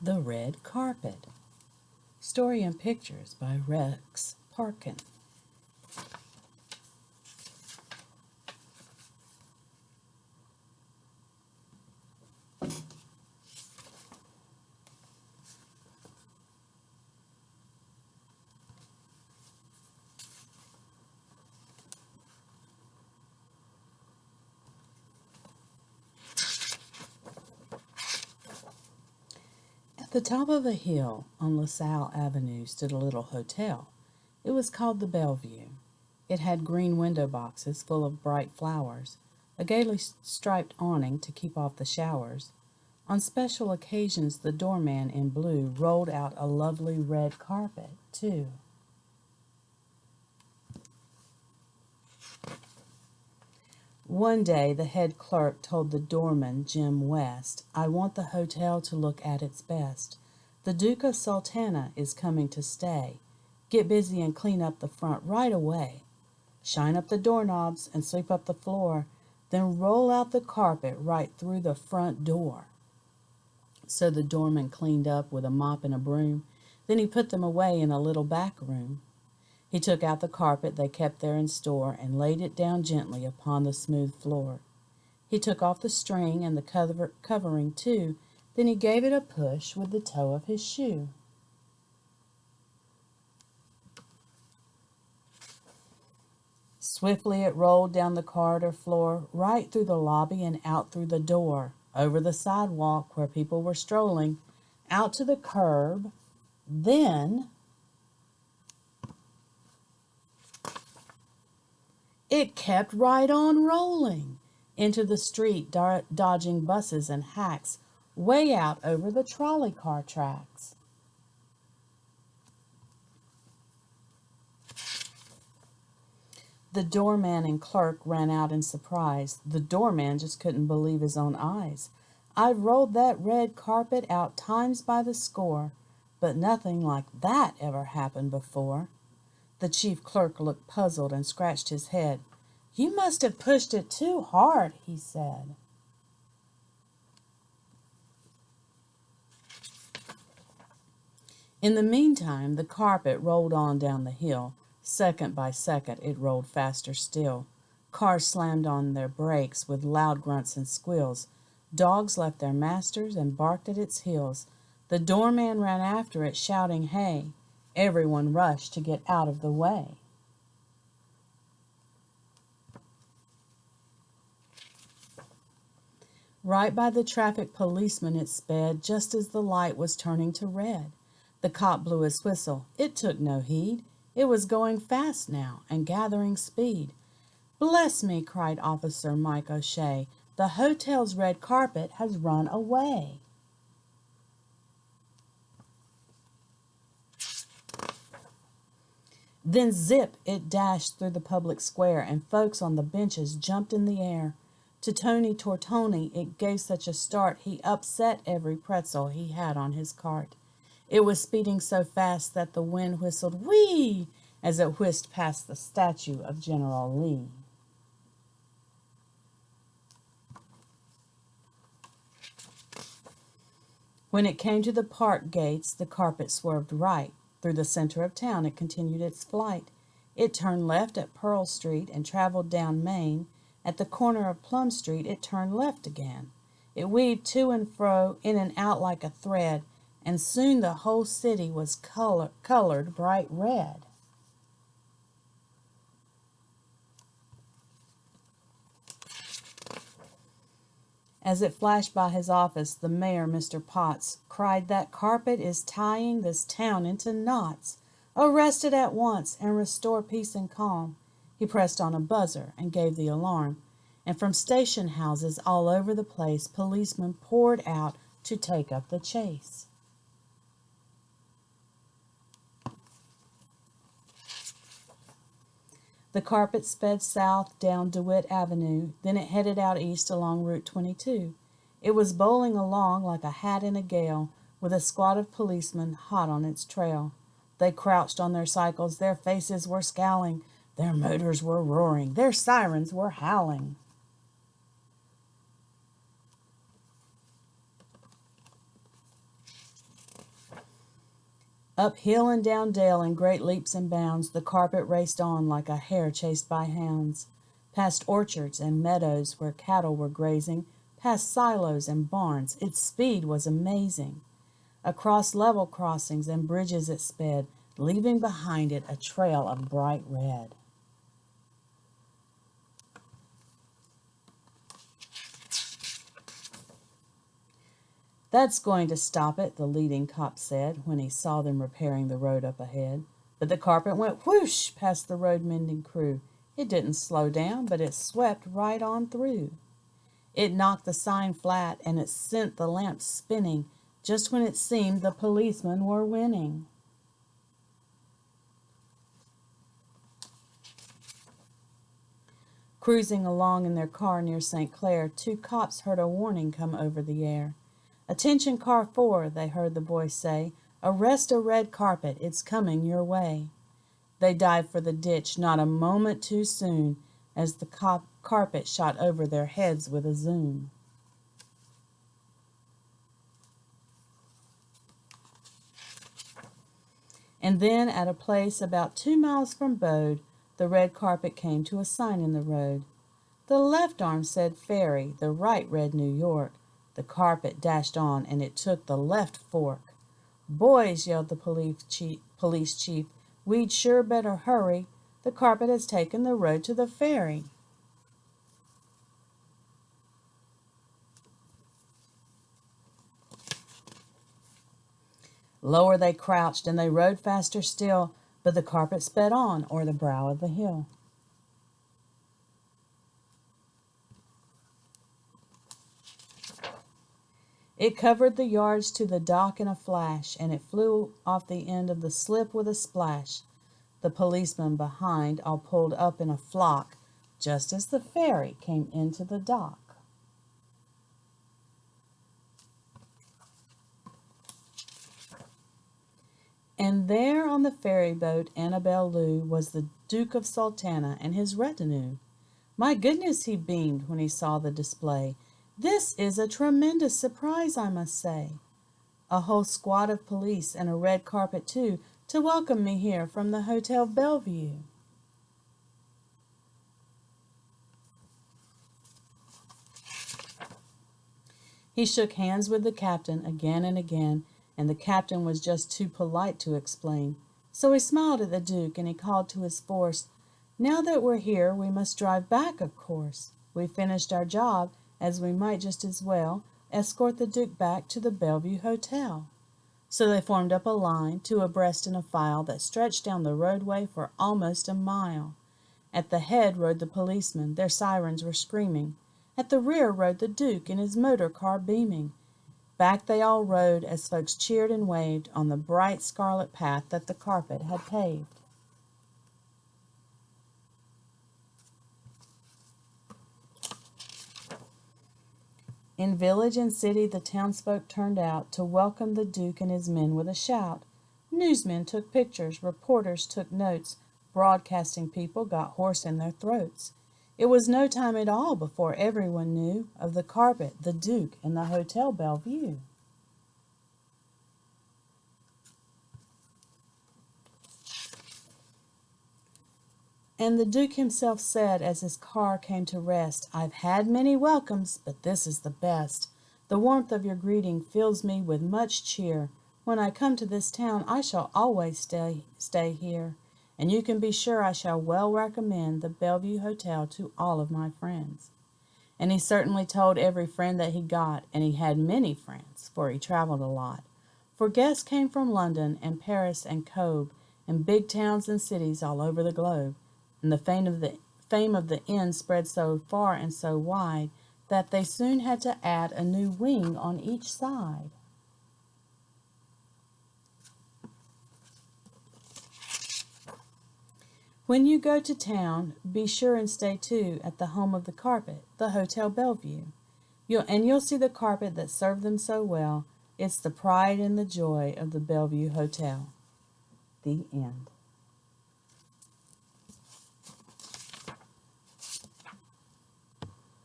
The Red Carpet. Story and pictures by Rex Parkin. At the top of a hill on LaSalle Avenue stood a little hotel. It was called the Bellevue. It had green window boxes full of bright flowers, a gaily striped awning to keep off the showers. On special occasions, the doorman in blue rolled out a lovely red carpet, too. One day, the head clerk told the doorman, Jim West, "I want the hotel to look at its best. The Duke of Sultana is coming to stay. Get busy and clean up the front right away. Shine up the doorknobs and sweep up the floor, then roll out the carpet right through the front door." So the doorman cleaned up with a mop and a broom. Then he put them away in a little back room. He took out the carpet they kept there in store and laid it down gently upon the smooth floor. He took off the string and the covering too. Then he gave it a push with the toe of his shoe. Swiftly it rolled down the corridor floor, right through the lobby and out through the door, over the sidewalk where people were strolling, out to the curb. Then it kept right on rolling into the street, dodging buses and hacks, way out over the trolley car tracks. The doorman and clerk ran out in surprise. The doorman just couldn't believe his own eyes. "I've rolled that red carpet out times by the score, but nothing like that ever happened before." The chief clerk looked puzzled and scratched his head. "You must have pushed it too hard," he said. In the meantime, the carpet rolled on down the hill. Second by second, it rolled faster still. Cars slammed on their brakes with loud grunts and squeals. Dogs left their masters and barked at its heels. The doorman ran after it, shouting, "Hey!" Everyone rushed to get out of the way. Right by the traffic policeman it sped, just as the light was turning to red. The cop blew his whistle. It took no heed. It was going fast now and gathering speed. "Bless me," cried Officer Mike O'Shea, "the hotel's red carpet has run away." Then zip, it dashed through the public square, and folks on the benches jumped in the air. To Tony Tortoni it gave such a start he upset every pretzel he had on his cart. It was speeding so fast that the wind whistled "whee" as it whisked past the statue of General Lee. When it came to the park gates, the carpet swerved right. Through the center of town it continued its flight. It turned left at Pearl Street and traveled down Main. At the corner of Plum Street it turned left again. It weaved to and fro, in and out like a thread, and soon the whole city was colored bright red. As it flashed by his office, the mayor, Mr. Potts, cried, "That carpet is tying this town into knots. Arrest it at once and restore peace and calm." He pressed on a buzzer and gave the alarm, and from station houses all over the place policemen poured out to take up the chase. The carpet sped south down DeWitt Avenue, then it headed out east along Route 22. It was bowling along like a hat in a gale, with a squad of policemen hot on its trail. They crouched on their cycles, their faces were scowling, their motors were roaring, their sirens were howling. Up hill and down dale in great leaps and bounds, the carpet raced on like a hare chased by hounds. Past orchards and meadows where cattle were grazing, past silos and barns, its speed was amazing. Across level crossings and bridges it sped, leaving behind it a trail of bright red. "That's going to stop it," the leading cop said when he saw them repairing the road up ahead. But the carpet went whoosh past the road mending crew. It didn't slow down, but it swept right on through. It knocked the sign flat and it sent the lamps spinning just when it seemed the policemen were winning. Cruising along in their car near St. Clair, two cops heard a warning come over the air. "Attention car 4, they heard the boy say. "Arrest a red carpet, it's coming your way." They dived for the ditch not a moment too soon as the carpet shot over their heads with a zoom. And then at a place about 2 miles from Bode, the red carpet came to a sign in the road. The left arm said Ferry, the right read New York. The carpet dashed on, and it took the left fork. "Boys," yelled the police chief, "we'd sure better hurry. The carpet has taken the road to the ferry." Lower they crouched, and they rode faster still, but the carpet sped on o'er the brow of the hill. It covered the yards to the dock in a flash, and it flew off the end of the slip with a splash. The policemen behind all pulled up in a flock, just as the ferry came into the dock. And there on the ferry boat Annabel Lee was the Duke of Sultana and his retinue. My goodness, he beamed when he saw the display. "This is a tremendous surprise, I must say. A whole squad of police and a red carpet, too, to welcome me here from the Hotel Bellevue." He shook hands with the captain again and again, and the captain was just too polite to explain. So he smiled at the Duke, and he called to his force, "Now that we're here, we must drive back, of course. We finished our job, as we might just as well escort the Duke back to the Bellevue Hotel." So they formed up a line, two abreast in a file, that stretched down the roadway for almost a mile. At the head rode the policemen, their sirens were screaming. At the rear rode the Duke in his motor car beaming. Back they all rode as folks cheered and waved on the bright scarlet path that the carpet had paved. In village and city the townsfolk turned out to welcome the Duke and his men with a shout. Newsmen took pictures, reporters took notes, broadcasting people got hoarse in their throats. It was no time at all before everyone knew of the carpet, the Duke, and the Hotel Bellevue. And the Duke himself said as his car came to rest, "I've had many welcomes, but this is the best. The warmth of your greeting fills me with much cheer. When I come to this town, I shall always stay here. And you can be sure I shall well recommend the Bellevue Hotel to all of my friends." And he certainly told every friend that he got, and he had many friends, for he traveled a lot. For guests came from London and Paris and Cobh, and big towns and cities all over the globe. And the fame of the inn spread so far and so wide that they soon had to add a new wing on each side. When you go to town, be sure and stay too at the home of the carpet, the Hotel Bellevue. You'll see the carpet that served them so well. It's the pride and the joy of the Bellevue Hotel. The end.